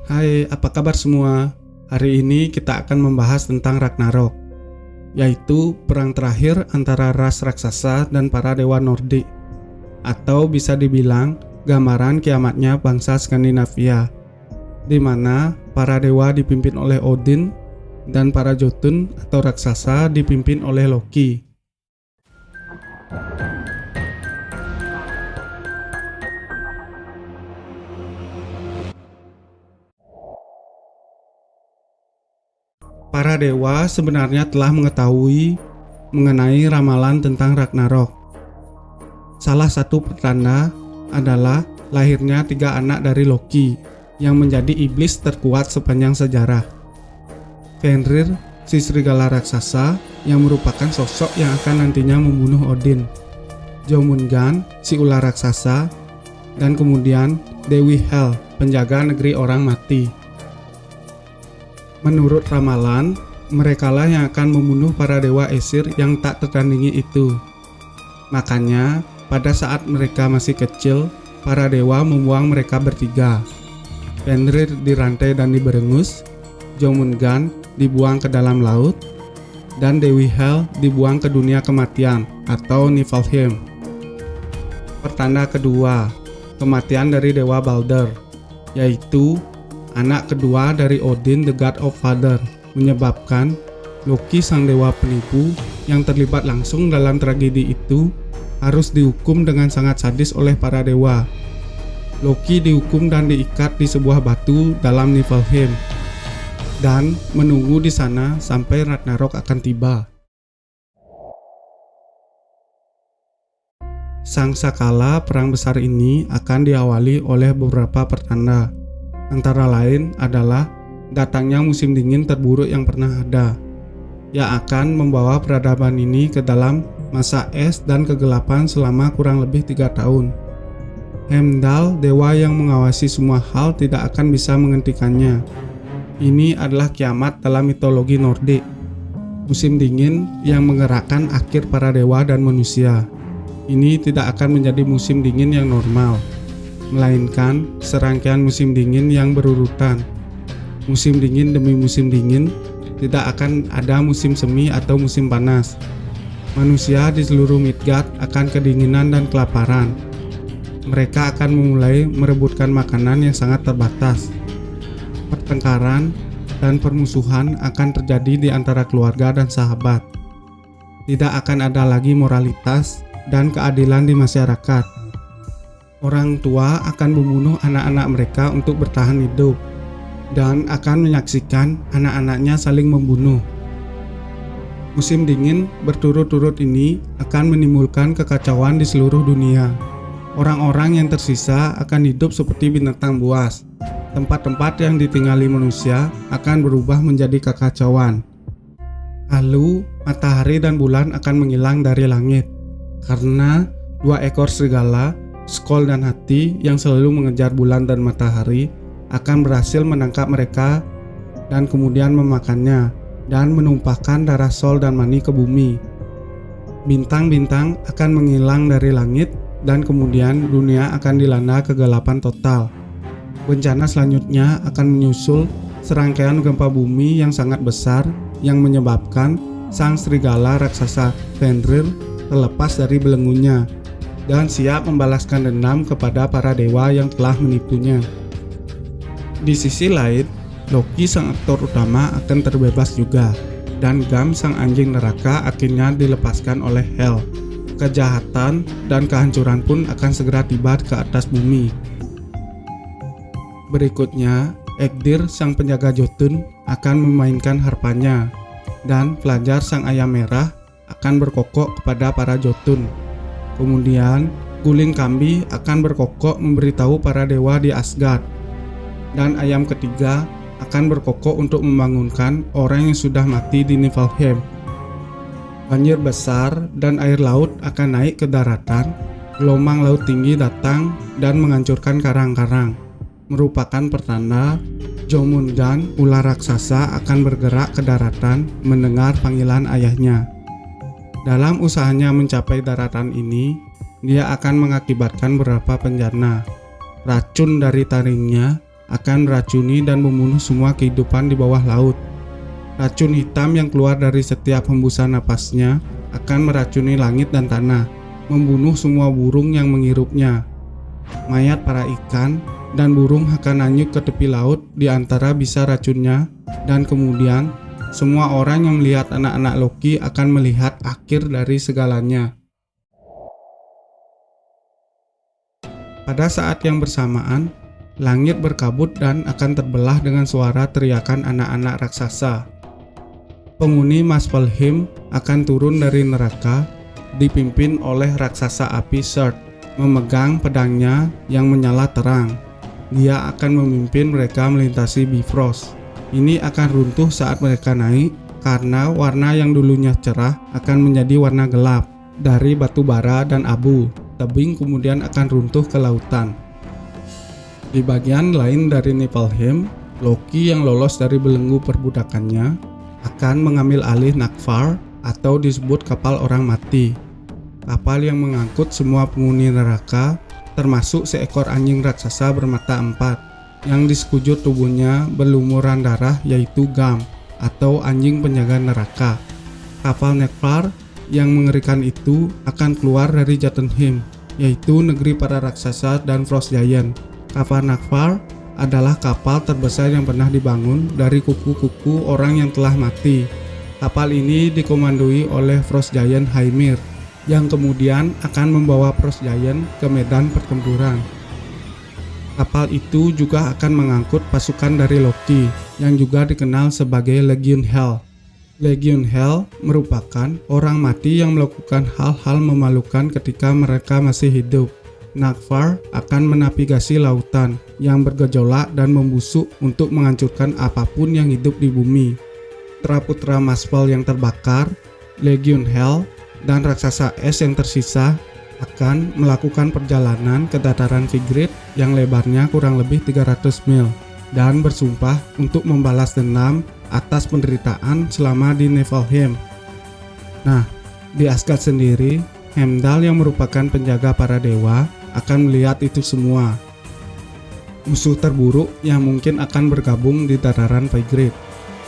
Hai, apa kabar semua? Hari ini kita akan membahas tentang Ragnarok, yaitu perang terakhir antara ras raksasa dan para dewa Nordik, atau bisa dibilang gambaran kiamatnya bangsa Skandinavia, di mana para dewa dipimpin oleh Odin dan para Jotun atau raksasa dipimpin oleh Loki. Para dewa sebenarnya telah mengetahui mengenai ramalan tentang Ragnarok. Salah satu pertanda adalah lahirnya 3 anak dari Loki yang menjadi iblis terkuat sepanjang sejarah. Fenrir, si serigala raksasa yang merupakan sosok yang akan nantinya membunuh Odin. Jormungand, si ular raksasa, dan kemudian Dewi Hel, penjaga negeri orang mati. Menurut ramalan, merekalah yang akan membunuh para dewa Esir yang tak tertandingi itu. Makanya, pada saat mereka masih kecil, para dewa membuang mereka bertiga. Fenrir dirantai dan diberengus, Jormungand dibuang ke dalam laut, dan Dewi Hel dibuang ke dunia kematian atau Niflheim. Pertanda kedua, kematian dari dewa Balder, yaitu anak kedua dari Odin the God of Father, menyebabkan Loki sang dewa penipu yang terlibat langsung dalam tragedi itu harus dihukum dengan sangat sadis oleh para dewa. Loki dihukum dan diikat di sebuah batu dalam Niflheim dan menunggu di sana sampai Ragnarok akan tiba. Sangsakala perang besar ini akan diawali oleh beberapa pertanda. Antara lain adalah datangnya musim dingin terburuk yang pernah ada, yang akan membawa peradaban ini ke dalam masa es dan kegelapan selama kurang lebih 3 tahun. Heimdall, dewa yang mengawasi semua hal, tidak akan bisa menghentikannya. Ini adalah kiamat dalam mitologi Nordik. Musim dingin yang menggerakkan akhir para dewa dan manusia. Ini tidak akan menjadi musim dingin yang normal, melainkan serangkaian musim dingin yang berurutan. Musim dingin demi musim dingin, tidak akan ada musim semi atau musim panas. Manusia di seluruh Midgard akan kedinginan dan kelaparan. Mereka akan memulai merebutkan makanan yang sangat terbatas. Pertengkaran dan permusuhan akan terjadi di antara keluarga dan sahabat. Tidak akan ada lagi moralitas dan keadilan di masyarakat. Orang tua akan membunuh anak-anak mereka untuk bertahan hidup dan akan menyaksikan anak-anaknya saling membunuh. Musim dingin berturut-turut ini akan menimbulkan kekacauan di seluruh dunia. Orang-orang yang tersisa akan hidup seperti binatang buas. Tempat-tempat yang ditinggali manusia akan berubah menjadi kekacauan. Lalu, matahari dan bulan akan menghilang dari langit karena 2 ekor serigala, Skoll dan Hati, yang selalu mengejar bulan dan matahari akan berhasil menangkap mereka dan kemudian memakannya dan menumpahkan darah Sol dan Mani ke bumi. Bintang-bintang akan menghilang dari langit dan kemudian dunia akan dilanda kegelapan total. Bencana selanjutnya akan menyusul serangkaian gempa bumi yang sangat besar yang menyebabkan sang serigala raksasa Fenrir terlepas dari belenggunya dan siap membalaskan dendam kepada para dewa yang telah menipunya. Di sisi lain, Loki sang aktor utama akan terbebas juga, dan Gam sang anjing neraka akhirnya dilepaskan oleh Hel. Kejahatan dan kehancuran pun akan segera tiba ke atas bumi. Berikutnya, Egdir sang penjaga Jotun akan memainkan harpanya, dan Fajar sang ayam merah akan berkokok kepada para Jotun. Kemudian, Guling Kambi akan berkokok memberitahu para dewa di Asgard. Dan ayam ketiga akan berkokok untuk membangunkan orang yang sudah mati di Niflheim. Banjir besar dan air laut akan naik ke daratan. Gelombang laut tinggi datang dan menghancurkan karang-karang. Merupakan pertanda Jormungand, ular raksasa, akan bergerak ke daratan mendengar panggilan ayahnya. Dalam usahanya mencapai daratan ini, dia akan mengakibatkan beberapa bencana. Racun dari taringnya akan meracuni dan membunuh semua kehidupan di bawah laut. Racun hitam yang keluar dari setiap hembusan napasnya akan meracuni langit dan tanah, membunuh semua burung yang menghirupnya. Mayat para ikan dan burung akan hanyut ke tepi laut di antara bisa racunnya, dan kemudian semua orang yang melihat anak-anak Loki akan melihat akhir dari segalanya. Pada saat yang bersamaan, langit berkabut dan akan terbelah dengan suara teriakan anak-anak raksasa. Penghuni Muspelheim akan turun dari neraka, dipimpin oleh raksasa api Surd, memegang pedangnya yang menyala terang. Dia akan memimpin mereka melintasi Bifrost. Ini akan runtuh saat mereka naik, karena warna yang dulunya cerah akan menjadi warna gelap dari batu bara dan abu. Tebing kemudian akan runtuh ke lautan. Di bagian lain dari Niflheim, Loki yang lolos dari belenggu perbudakannya akan mengambil alih Nakfar, atau disebut kapal orang mati. Kapal yang mengangkut semua penghuni neraka, termasuk seekor anjing raksasa bermata empat yang di sekujur tubuhnya berlumuran darah, yaitu Gam, atau anjing penjaga neraka. Kapal Nakfar yang mengerikan itu akan keluar dari Jotunheim, yaitu negeri para raksasa dan Frost Giant. Kapal Nakfar adalah kapal terbesar yang pernah dibangun dari kuku-kuku orang yang telah mati. Kapal ini dikomandoi oleh Frost Giant Hymir, yang kemudian akan membawa Frost Giant ke medan pertempuran. Kapal itu juga akan mengangkut pasukan dari Loki, yang juga dikenal sebagai Legion Hell. Legion Hell merupakan orang mati yang melakukan hal-hal memalukan ketika mereka masih hidup. Nakfar akan menavigasi lautan yang bergejolak dan membusuk untuk menghancurkan apapun yang hidup di bumi. Putra-putra Muspel yang terbakar, Legion Hell, dan raksasa es yang tersisa akan melakukan perjalanan ke dataran Vigrid yang lebarnya kurang lebih 300 mil dan bersumpah untuk membalas dendam atas penderitaan selama di Niflheim. Nah, di Asgard sendiri, Heimdall yang merupakan penjaga para dewa akan melihat itu semua. Musuh terburuk yang mungkin akan bergabung di dataran Vigrid.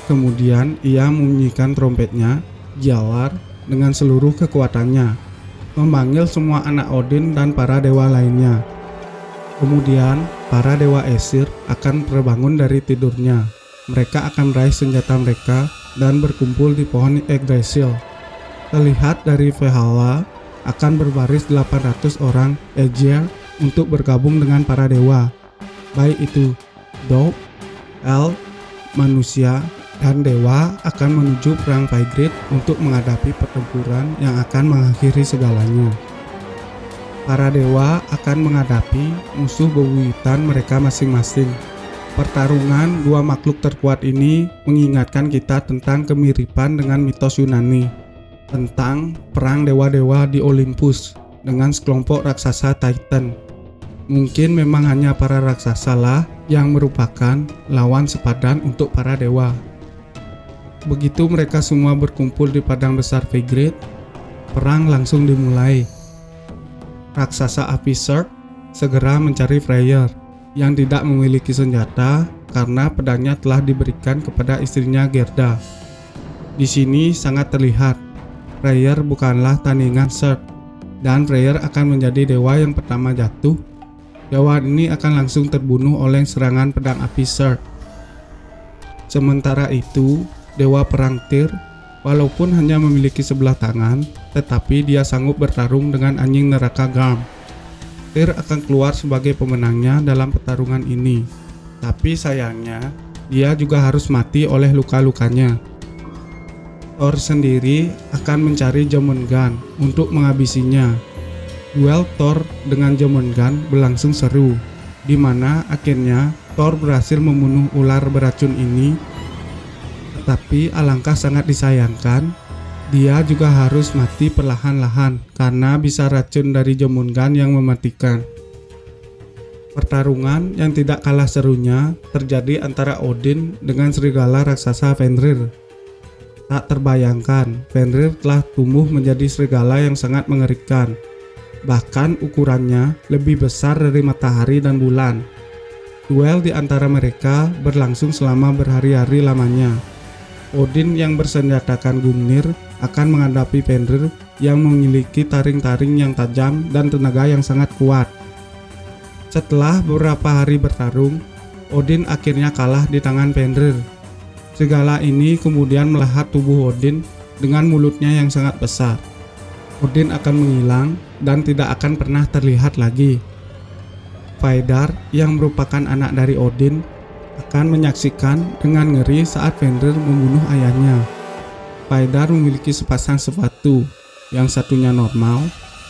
Kemudian ia membunyikan trompetnya, Gjallar, dengan seluruh kekuatannya, memanggil semua anak Odin dan para dewa lainnya. Kemudian, para dewa Aesir akan terbangun dari tidurnya. Mereka akan meraih senjata mereka dan berkumpul di pohon Yggdrasil. Terlihat dari Valhalla akan berbaris 800 orang Aegir untuk bergabung dengan para dewa, baik itu Dog, Elf, manusia, dan dewa akan menuju perang Vigrid untuk menghadapi pertempuran yang akan mengakhiri segalanya. Para dewa akan menghadapi musuh bebuyutan mereka masing-masing. Pertarungan dua makhluk terkuat ini mengingatkan kita tentang kemiripan dengan mitos Yunani, tentang perang dewa-dewa di Olympus dengan sekelompok raksasa Titan. Mungkin memang hanya para raksasa lah yang merupakan lawan sepadan untuk para dewa. Begitu mereka semua berkumpul di padang besar Vigrid, perang langsung dimulai. Raksasa api Surd segera mencari Freyr yang tidak memiliki senjata karena pedangnya telah diberikan kepada istrinya Gerda. Di sini sangat terlihat Freyr bukanlah tandingan Surd, dan Freyr akan menjadi dewa yang pertama jatuh. Dewa ini akan langsung terbunuh oleh serangan pedang api Surd. Sementara itu, Dewa Perang Tyr, walaupun hanya memiliki sebelah tangan, tetapi dia sanggup bertarung dengan anjing neraka Garm. Tyr akan keluar sebagai pemenangnya dalam pertarungan ini, tapi sayangnya dia juga harus mati oleh luka-lukanya. Thor sendiri akan mencari Jormungand untuk menghabisinya. Duel Thor dengan Jormungand berlangsung seru, di mana akhirnya Thor berhasil membunuh ular beracun ini. Tetapi alangkah sangat disayangkan, dia juga harus mati perlahan-lahan karena bisa racun dari Jormungand yang mematikan. Pertarungan yang tidak kalah serunya terjadi antara Odin dengan serigala raksasa Fenrir. Tak terbayangkan, Fenrir telah tumbuh menjadi serigala yang sangat mengerikan. Bahkan ukurannya lebih besar dari matahari dan bulan. Duel di antara mereka berlangsung selama berhari-hari lamanya. Odin yang bersenjatakan Gungnir akan menghadapi Fenrir yang memiliki taring-taring yang tajam dan tenaga yang sangat kuat. Setelah beberapa hari bertarung, Odin akhirnya kalah di tangan Fenrir. Segala ini kemudian melahat tubuh Odin dengan mulutnya yang sangat besar. Odin akan menghilang dan tidak akan pernah terlihat lagi. Vidar yang merupakan anak dari Odin akan menyaksikan dengan ngeri saat Fenrir membunuh ayahnya. Vidar memiliki sepasang sepatu, yang satunya normal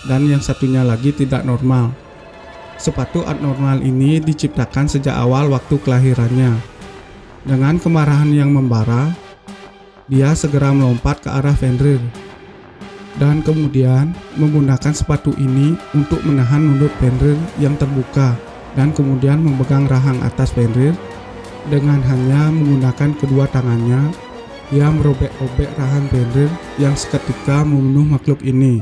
dan yang satunya lagi tidak normal. Sepatu abnormal ini diciptakan sejak awal waktu kelahirannya. Dengan kemarahan yang membara, dia segera melompat ke arah Fenrir dan kemudian menggunakan sepatu ini untuk menahan mulut Fenrir yang terbuka dan kemudian memegang rahang atas Fenrir. Dengan hanya menggunakan kedua tangannya, dia merobek-robek rahang Fenrir yang seketika membunuh makhluk ini.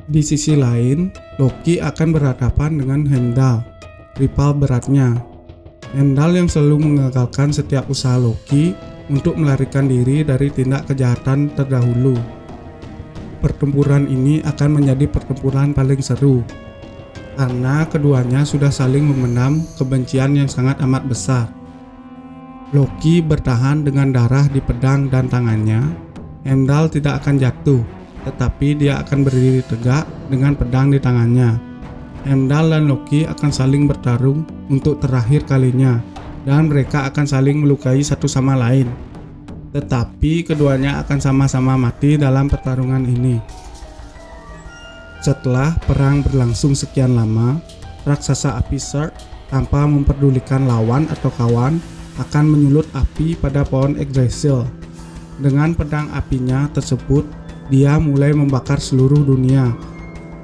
Di sisi lain, Loki akan berhadapan dengan Heimdall, rival beratnya. Heimdall yang selalu mengagalkan setiap usaha Loki untuk melarikan diri dari tindak kejahatan terdahulu. Pertempuran ini akan menjadi pertempuran paling seru, karena keduanya sudah saling memendam kebencian yang sangat amat besar. Loki bertahan dengan darah di pedang dan tangannya. Heimdall tidak akan jatuh, tetapi dia akan berdiri tegak dengan pedang di tangannya. Heimdall dan Loki akan saling bertarung untuk terakhir kalinya, dan mereka akan saling melukai satu sama lain. Tetapi keduanya akan sama-sama mati dalam pertarungan ini. Setelah perang berlangsung sekian lama, raksasa api Surd tanpa memperdulikan lawan atau kawan akan menyulut api pada pohon Yggdrasil. Dengan pedang apinya tersebut, dia mulai membakar seluruh dunia.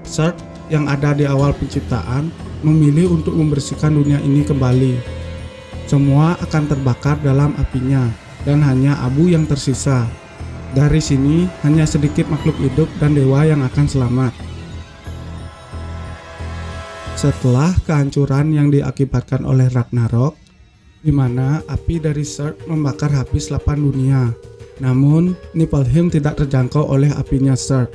Surd yang ada di awal penciptaan memilih untuk membersihkan dunia ini kembali. Semua akan terbakar dalam apinya dan hanya abu yang tersisa. Dari sini hanya sedikit makhluk hidup dan dewa yang akan selamat. Setelah kehancuran yang diakibatkan oleh Ragnarok, di mana api dari Surd membakar habis 8 dunia, namun Niflheim tidak terjangkau oleh apinya Surd.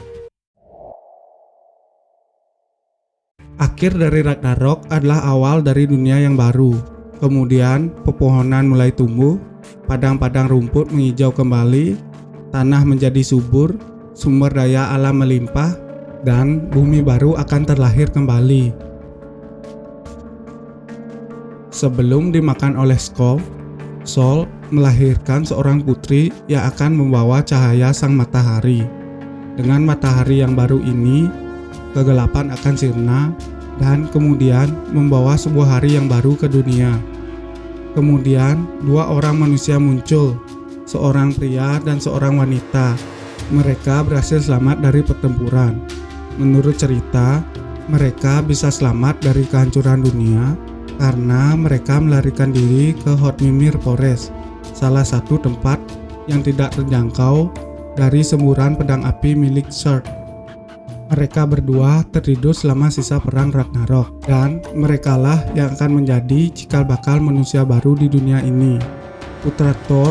Akhir dari Ragnarok adalah awal dari dunia yang baru. Kemudian pepohonan mulai tumbuh, padang-padang rumput menghijau kembali, tanah menjadi subur, sumber daya alam melimpah, dan bumi baru akan terlahir kembali. Sebelum dimakan oleh Skoll, Sol melahirkan seorang putri yang akan membawa cahaya sang matahari. Dengan matahari yang baru ini, kegelapan akan sirna dan kemudian membawa sebuah hari yang baru ke dunia. Kemudian, 2 orang manusia muncul, seorang pria dan seorang wanita. Mereka berhasil selamat dari pertempuran. Menurut cerita, mereka bisa selamat dari kehancuran dunia karena mereka melarikan diri ke Hotmimir Forest, salah satu tempat yang tidak terjangkau dari semburan pedang api milik Surd. Mereka berdua tertidur selama sisa perang Ragnarok, dan merekalah yang akan menjadi cikal bakal manusia baru di dunia ini. Putra Thor,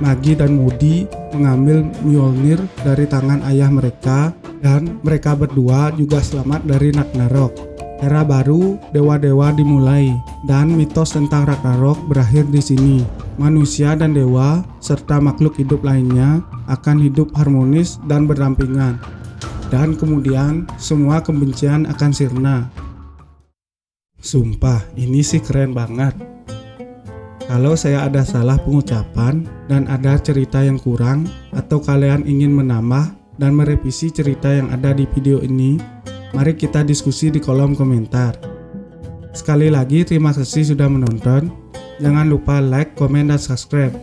Magi dan Modi mengambil Mjolnir dari tangan ayah mereka, dan mereka berdua juga selamat dari Ragnarok. Era baru dewa-dewa dimulai, dan mitos tentang Ragnarok berakhir di sini. Manusia dan dewa serta makhluk hidup lainnya akan hidup harmonis dan berdampingan. Dan kemudian semua kebencian akan sirna. Sumpah, ini sih keren banget. Kalau saya ada salah pengucapan dan ada cerita yang kurang, atau kalian ingin menambah dan merevisi cerita yang ada di video ini, mari kita diskusi di kolom komentar. Sekali lagi terima kasih sudah menonton. Jangan lupa like, komen, dan subscribe.